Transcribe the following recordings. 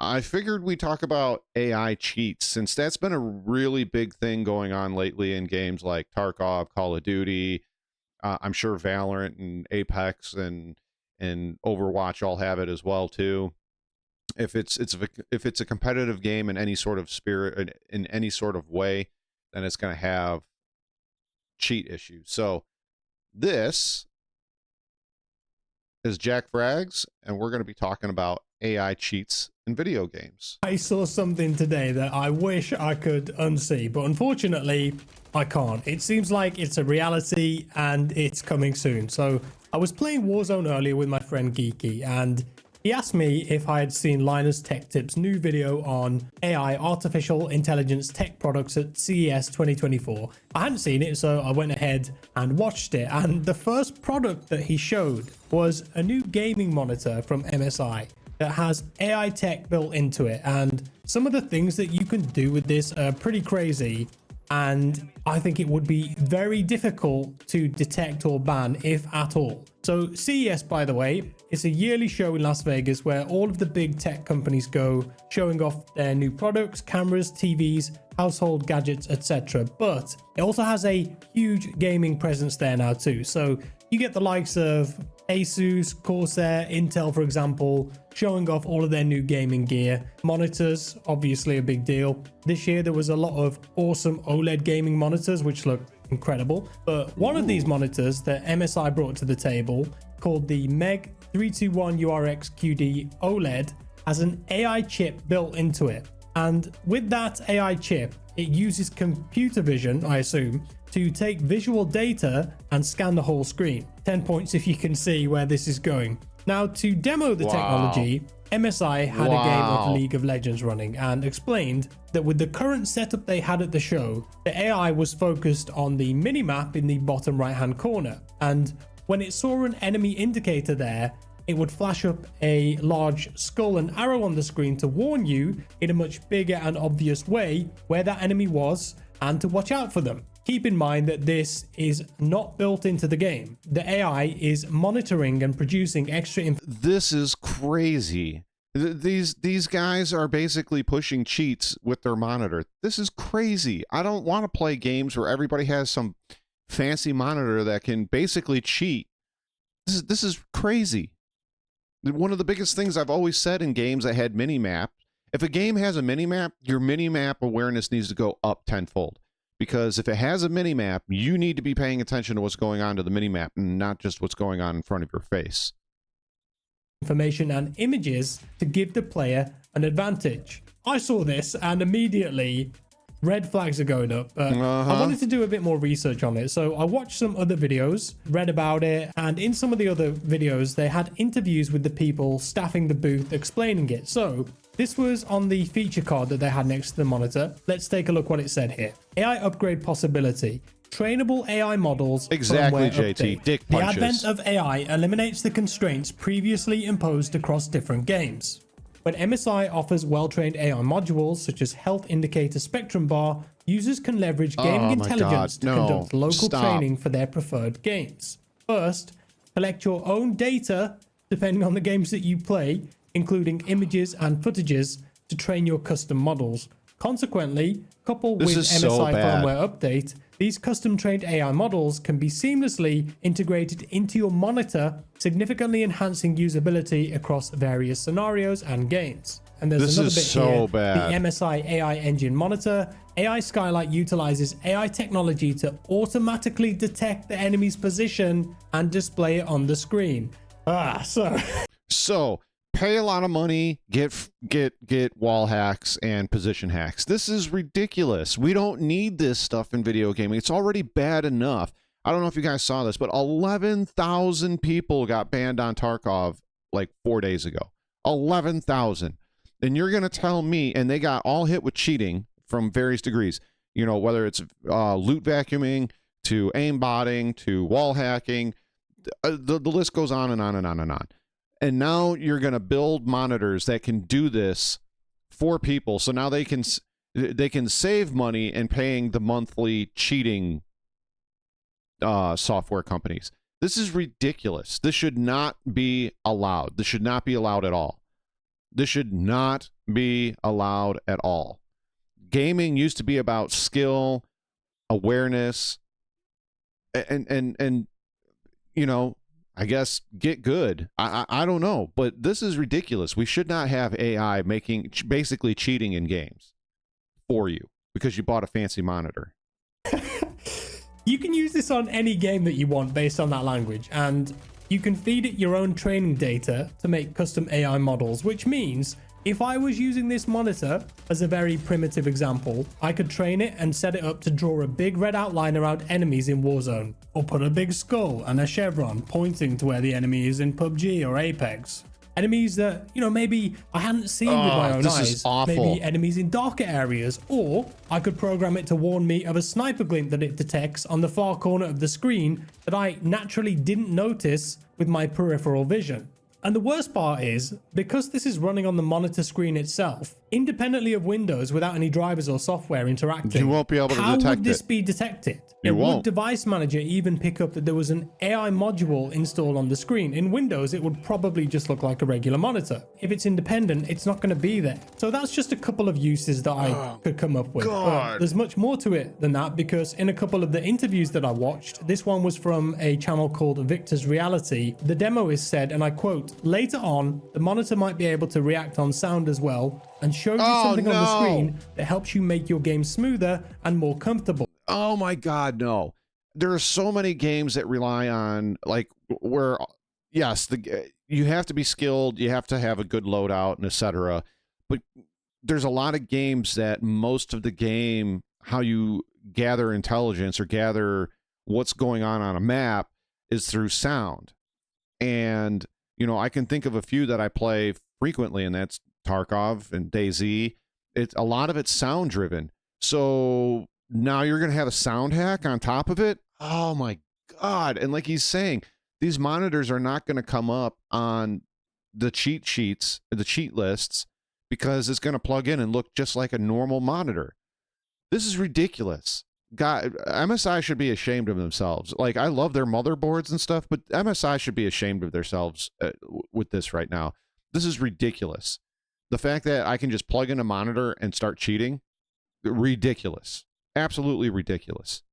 I figured we talk about AI cheats since that's been a really big thing going on lately in games like Tarkov, Call of Duty. I'm sure Valorant and Apex and Overwatch all have it as well too. If it's a competitive game in any sort of spirit in any sort of way, then it's going to have cheat issues. So this is Jack Frags, and we're going to be talking about AI cheats in video games. I saw something today that I wish I could unsee, but unfortunately I can't. It seems like it's a reality and it's coming soon. So I was playing Warzone earlier with my friend Geeky, and he asked me if I had seen Linus Tech Tips' new video on AI, artificial intelligence tech products at CES 2024. I hadn't seen it, so I went ahead and watched it. And the first product that he showed was a new gaming monitor from MSI that has AI tech built into it. And some of the things that you can do with this are pretty crazy. And I think it would be very difficult to detect or ban, if at all. So CES, by the way, is a yearly show in Las Vegas where all of the big tech companies go, showing off their new products, cameras, TVs, household gadgets, etc. But it also has a huge gaming presence there now too. So you get the likes of Asus, Corsair, Intel, for example, showing off all of their new gaming gear. Monitors, obviously a big deal. This year there was a lot of awesome OLED gaming monitors, which look incredible. But one of these monitors that MSI brought to the table, called the MEG 321URX QD OLED, has an AI chip built into it. And with that AI chip, it uses computer vision, I assume, to take visual data and scan the whole screen. 10 points if you can see where this is going. Now, to demo the technology, MSI had a game of League of Legends running and explained that with the current setup they had at the show, the AI was focused on the minimap in the bottom right hand corner. And when it saw an enemy indicator there, it would flash up a large skull and arrow on the screen to warn you in a much bigger and obvious way where that enemy was and to watch out for them. Keep in mind that this is not built into the game. The AI is monitoring and producing extra information. This is crazy. These guys are basically pushing cheats with their monitor. This is crazy. I don't want to play games where everybody has some fancy monitor that can basically cheat. This is crazy. One of the biggest things I've always said in games that had mini-map, if a game has a mini-map, your mini-map awareness needs to go up tenfold. Because if it has a mini-map, you need to be paying attention to what's going on to the mini-map and not just what's going on in front of your face. Information and images to give the player an advantage. I saw this and immediately red flags are going up. I wanted to do a bit more research on it. So I watched some other videos, read about it, and in some of the other videos, they had interviews with the people staffing the booth explaining it. So this was on the feature card that they had next to the monitor. Let's take a look what it said here. AI upgrade possibility. Trainable AI models. Exactly, JT. Dick punches. The advent of AI eliminates the constraints previously imposed across different games. When MSI offers well-trained AI modules such as health indicator spectrum bar, users can leverage gaming intelligence to conduct local training for their preferred games. First, collect your own data, depending on the games that you play, including images and footages to train your custom models. Consequently, coupled with MSI firmware update, these custom-trained AI models can be seamlessly integrated into your monitor, significantly enhancing usability across various scenarios and games. And there's another bit here, the MSI AI Engine Monitor. AI Skylight utilizes AI technology to automatically detect the enemy's position and display it on the screen. So pay a lot of money, get wall hacks and position hacks. This is ridiculous. We don't need this stuff in video gaming. It's already bad enough. I don't know if you guys saw this, but 11,000 people got banned on Tarkov like 4 days ago. 11,000. And you're going to tell me, and they got all hit with cheating from various degrees, you know, whether it's loot vacuuming to aimbotting to wall hacking, the list goes on and on and on and on. And now you're going to build monitors that can do this for people. So now they can save money in paying the monthly cheating software companies. This is ridiculous. This should not be allowed. This should not be allowed at all. This should not be allowed at all. Gaming used to be about skill, awareness, and you know, I guess get good. I don't know, but this is ridiculous. We should not have AI basically cheating in games for you because you bought a fancy monitor. You can use this on any game that you want based on that language, and you can feed it your own training data to make custom AI models, which means if I was using this monitor as a very primitive example, I could train it and set it up to draw a big red outline around enemies in Warzone, or put a big skull and a chevron pointing to where the enemy is in PUBG or Apex. Enemies that, you know, maybe I hadn't seen with my own eyes. Is awful. Maybe enemies in darker areas, or I could program it to warn me of a sniper glint that it detects on the far corner of the screen that I naturally didn't notice with my peripheral vision. And the worst part is, because this is running on the monitor screen itself, independently of Windows without any drivers or software interacting, you won't be able to detect it. How would this be detected? Would Device Manager even pick up that there was an AI module installed on the screen? In Windows, it would probably just look like a regular monitor. If it's independent, it's not going to be there. So that's just a couple of uses that I could come up with. But there's much more to it than that, because in a couple of the interviews that I watched, this one was from a channel called Victor's Reality. The demo is said, and I quote, "Later on, the monitor might be able to react on sound as well and show you something on the screen that helps you make your game smoother and more comfortable." Oh my God, no. There are so many games that rely on, like, where, yes, you have to be skilled, you have to have a good loadout, and etc. But there's a lot of games that most of the game, how you gather intelligence or gather what's going on a map, is through sound. And, you know, I can think of a few that I play frequently, and that's Tarkov and DayZ. A lot of it's sound driven. So now you're going to have a sound hack on top of it. Oh my God. And like he's saying, these monitors are not going to come up on the cheat sheets, the cheat lists, because it's going to plug in and look just like a normal monitor. This is ridiculous. God, MSI should be ashamed of themselves. Like, I love their motherboards and stuff, but MSI should be ashamed of themselves with this right now. This is ridiculous. The fact that I can just plug in a monitor and start cheating, ridiculous. Absolutely ridiculous.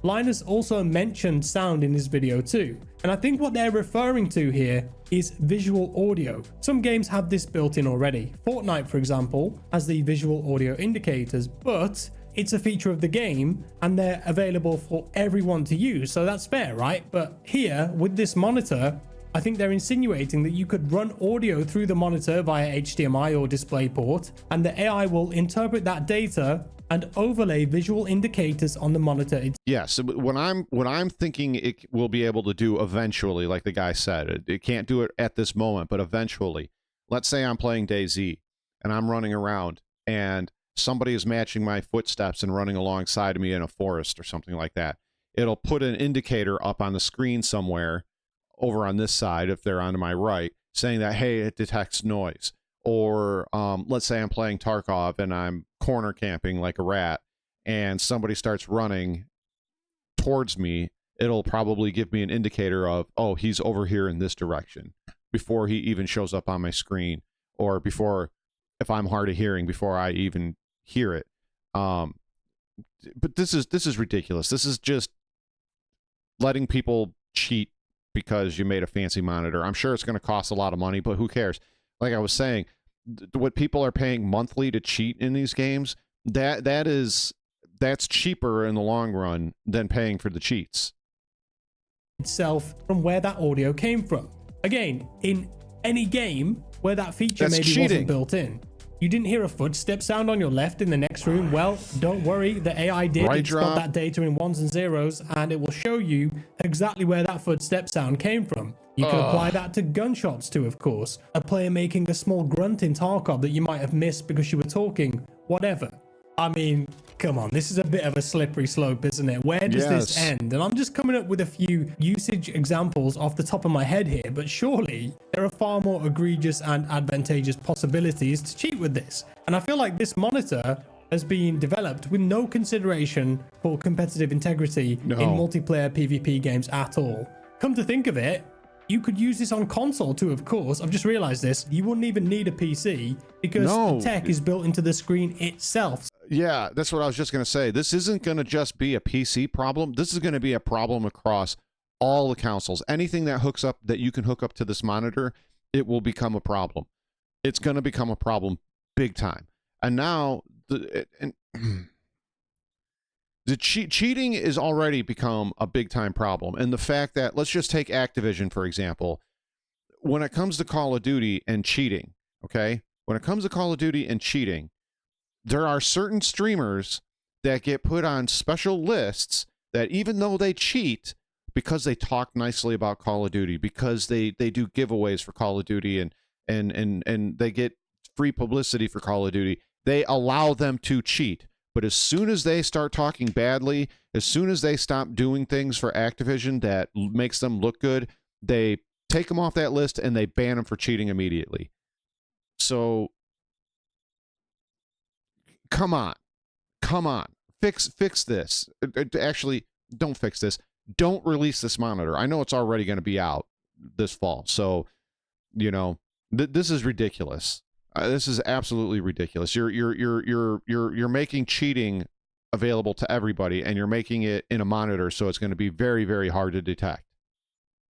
Linus also mentioned sound in his video too, and I think what they're referring to here is visual audio. Some games have this built in already. Fortnite, for example, has the visual audio indicators, but it's a feature of the game and they're available for everyone to use, so that's fair, right? But here, with this monitor, I think they're insinuating that you could run audio through the monitor via HDMI or DisplayPort, and the AI will interpret that data and overlay visual indicators on the monitor. Yes, what I'm thinking it will be able to do eventually, like the guy said, it can't do it at this moment, but eventually. Let's say I'm playing DayZ and I'm running around and somebody is matching my footsteps and running alongside of me in a forest or something like that. It'll put an indicator up on the screen somewhere over on this side, if they're on my right, saying that, hey, it detects noise. Or let's say I'm playing Tarkov and I'm corner camping like a rat and somebody starts running towards me, it'll probably give me an indicator of, oh, he's over here in this direction before he even shows up on my screen, or before, if I'm hard of hearing, before I even hear it. But this is ridiculous. This is just letting people cheat because you made a fancy monitor. I'm sure it's going to cost a lot of money, but who cares? Like I was saying, what people are paying monthly to cheat in these games, that's cheaper in the long run than paying for the cheats itself from where that audio came from. Again, in any game where that feature maybe wasn't built in, you didn't hear a footstep sound on your left in the next room. Well, don't worry, the AI did. It's got that data in ones and zeros, and it will show you exactly where that footstep sound came from. You can apply that to gunshots too, of course. A player making a small grunt in Tarkov that you might have missed because you were talking, whatever. I mean, come on, this is a bit of a slippery slope, isn't it? Where does this end? And I'm just coming up with a few usage examples off the top of my head here, but surely there are far more egregious and advantageous possibilities to cheat with this. And I feel like this monitor has been developed with no consideration for competitive integrity in multiplayer PvP games at all. Come to think of it, you could use this on console too, of course. I've just realized this. You wouldn't even need a PC because the tech is built into the screen itself. Yeah, that's what I was just going to say. This isn't going to just be a PC problem. This is going to be a problem across all the consoles. Anything that hooks up, that you can hook up to this monitor, it will become a problem. It's going to become a problem big time. And now cheating is already become a big time problem. And the fact that, let's just take Activision, for example, when it comes to Call of Duty and cheating, okay? When it comes to Call of Duty and cheating, there are certain streamers that get put on special lists that even though they cheat, because they talk nicely about Call of Duty, because they do giveaways for Call of Duty and they get free publicity for Call of Duty, they allow them to cheat. But as soon as they start talking badly, as soon as they stop doing things for Activision that makes them look good, they take them off that list and they ban them for cheating immediately. So come on, fix this. Actually, don't fix this. Don't release this monitor. I know it's already going to be out this fall. So, you know, this is ridiculous. This is absolutely ridiculous. You're making cheating available to everybody, and you're making it in a monitor, so it's going to be very, very hard to detect.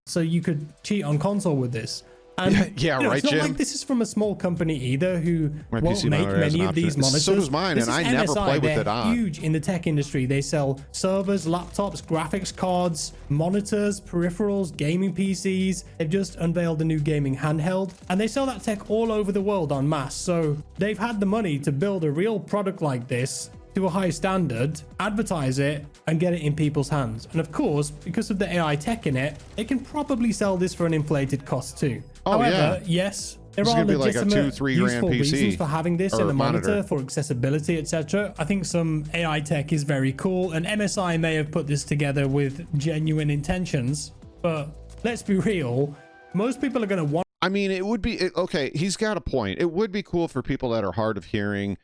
So you could cheat on console with this. And yeah, you know, right, it's not Jim? like this is from a small company either who My won't PC make monitor has many an of these option. monitors. So does mine, This and is I never MSI. play with They're it on. huge in the tech industry. They sell servers, laptops, graphics cards, monitors, peripherals, gaming PCs. They've just unveiled a new gaming handheld, and they sell that tech all over the world en masse. So they've had the money to build a real product like this to a high standard, advertise it, and get it in people's hands. And of course, because of the AI tech in it, they can probably sell this for an inflated cost too. Oh, However, yeah. yes, there This is are gonna be like a legitimate, $2-3 grand useful PC reasons for having this or in a monitor monitor. for accessibility, etc. I think some AI tech is very cool, and MSI may have put this together with genuine intentions, but let's be real, most people are going to want. I mean, it would be okay. He's got a point. It would be cool for people that are hard of hearing,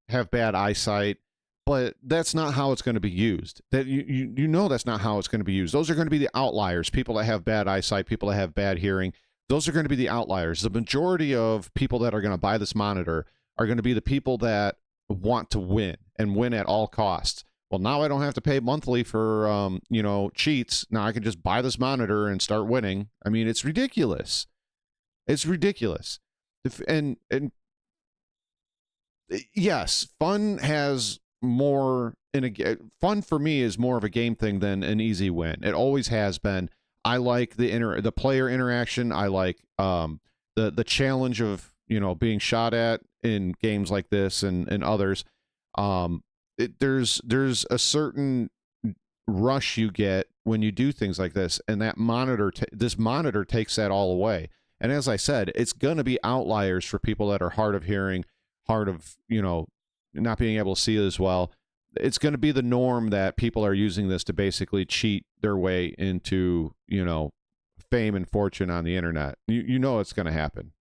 have bad eyesight, but that's not how it's going to be used. That you know that's not how it's going to be used. Those are going to be the outliers. People that have bad eyesight, people that have bad hearing. Those are going to be the outliers. The majority of people that are going to buy this monitor are going to be the people that want to win and win at all costs. Well, now I don't have to pay monthly for you know, cheats. Now I can just buy this monitor and start winning. I mean, it's ridiculous. It's ridiculous. And yes, fun has more fun for me is more of a game thing than an easy win. It always has been. I like the player interaction. I like the challenge of, you know, being shot at in games like this and others. There's a certain rush you get when you do things like this, and that monitor this monitor takes that all away. And as I said, it's going to be outliers for people that are hard of hearing, hard of, you know, not being able to see as well. It's going to be the norm that people are using this to basically cheat their way into, you know, fame and fortune on the internet. You know it's going to happen.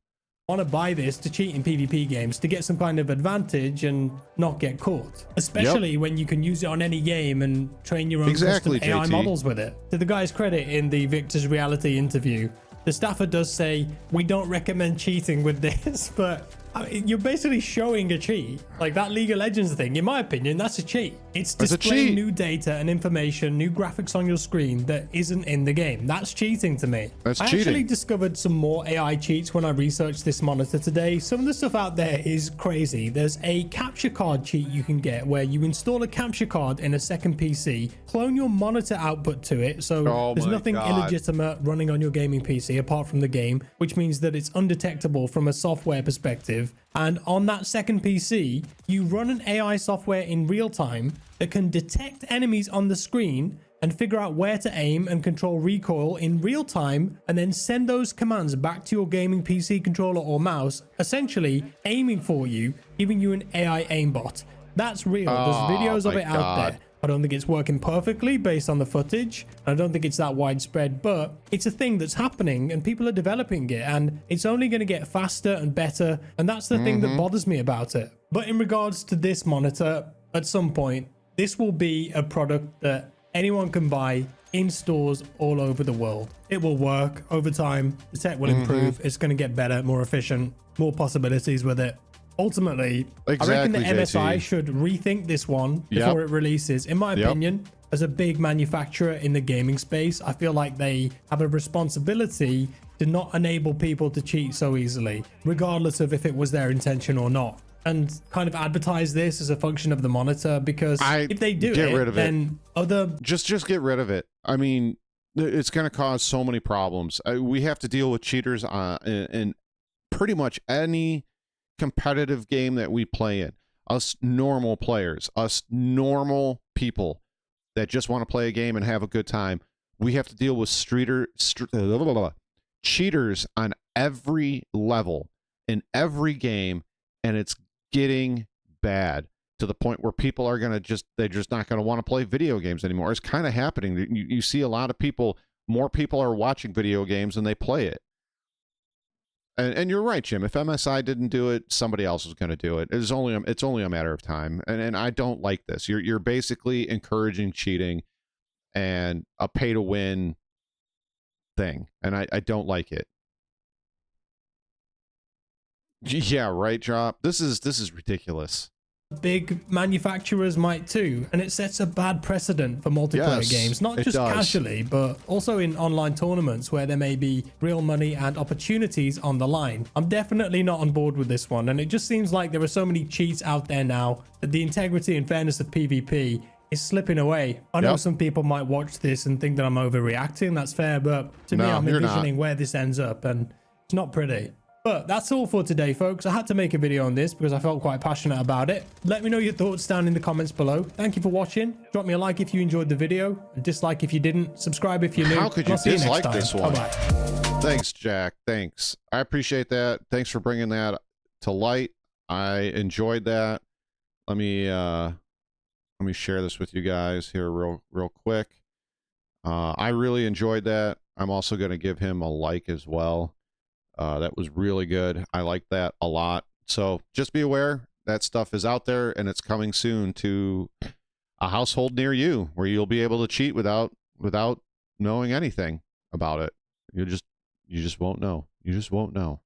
Want to buy this to cheat in PvP games to get some kind of advantage and not get caught, especially when you can use it on any game and train your own custom AI models with it. To the guy's credit, in the Victor's Reality interview, the staffer does say, we don't recommend cheating with this, but I mean, you're basically showing a cheat. Like that League of Legends thing, in my opinion, that's a cheat. It's displaying new data and information, new graphics on your screen that isn't in the game. That's cheating to me. That's I cheating. actually discovered some more AI cheats when I researched this monitor today. Some of the stuff out there is crazy. There's a capture card cheat you can get where you install a capture card in a second PC, clone your monitor output to it, so there's nothing illegitimate running on your gaming PC apart from the game, which means that it's undetectable from a software perspective. And on that second PC, you run an AI software in real time that can detect enemies on the screen and figure out where to aim and control recoil in real time, and then send those commands back to your gaming PC controller or mouse, essentially aiming for you, giving you an AI aimbot. That's real. There's videos of it out there. I don't think it's working perfectly based on the footage. I don't think it's that widespread, but it's a thing that's happening and people are developing it, and it's only going to get faster and better. And that's the thing that bothers me about it. But in regards to this monitor, at some point, this will be a product that anyone can buy in stores all over the world. It will work over time. The tech will improve. It's going to get better, more efficient, more possibilities with it. Ultimately, I reckon the MSI should rethink this one before it releases. In my opinion, as a big manufacturer in the gaming space, I feel like they have a responsibility to not enable people to cheat so easily, regardless of if it was their intention or not. And kind of advertise this as a function of the monitor, because if they do get rid of then just get rid of it. I mean, it's going to cause so many problems. We have to deal with cheaters in pretty much any competitive game that we play in. Us normal players, us normal people that just want to play a game and have a good time, we have to deal with cheaters on every level in every game, and it's getting bad to the point where people are going to they're just not going to want to play video games anymore. It's kind of happening. You see a lot of people, more people are watching video games than they play it. And you're right, Jim. If MSI didn't do it, somebody else was going to do it. It's only a matter of time. And I don't like this. You're basically encouraging cheating and a pay to win thing, and I don't like it. Yeah, right, Drop. This is ridiculous. Big manufacturers might too, and it sets a bad precedent for multiplayer games, not just casually, but also in online tournaments where there may be real money and opportunities on the line. I'm definitely not on board with this one, and it just seems like there are so many cheats out there now that the integrity and fairness of PvP is slipping away. I know some people might watch this and think that I'm overreacting. That's fair, but to me, I'm envisioning where this ends up, and it's not pretty. But that's all for today, folks. I had to make a video on this because I felt quite passionate about it. Let me know your thoughts down in the comments below. Thank you for watching. Drop me a like if you enjoyed the video, a dislike if you didn't, subscribe if you're new. How could you dislike this one? Bye-bye. Thanks, Jack. Thanks. I appreciate that. Thanks for bringing that to light. I enjoyed that. Let me share this with you guys here real quick. I really enjoyed that. I'm also going to give him a like as well. That was really good. I like that a lot. So just be aware that stuff is out there, and it's coming soon to a household near you where you'll be able to cheat without knowing anything about it. You just won't know. You just won't know.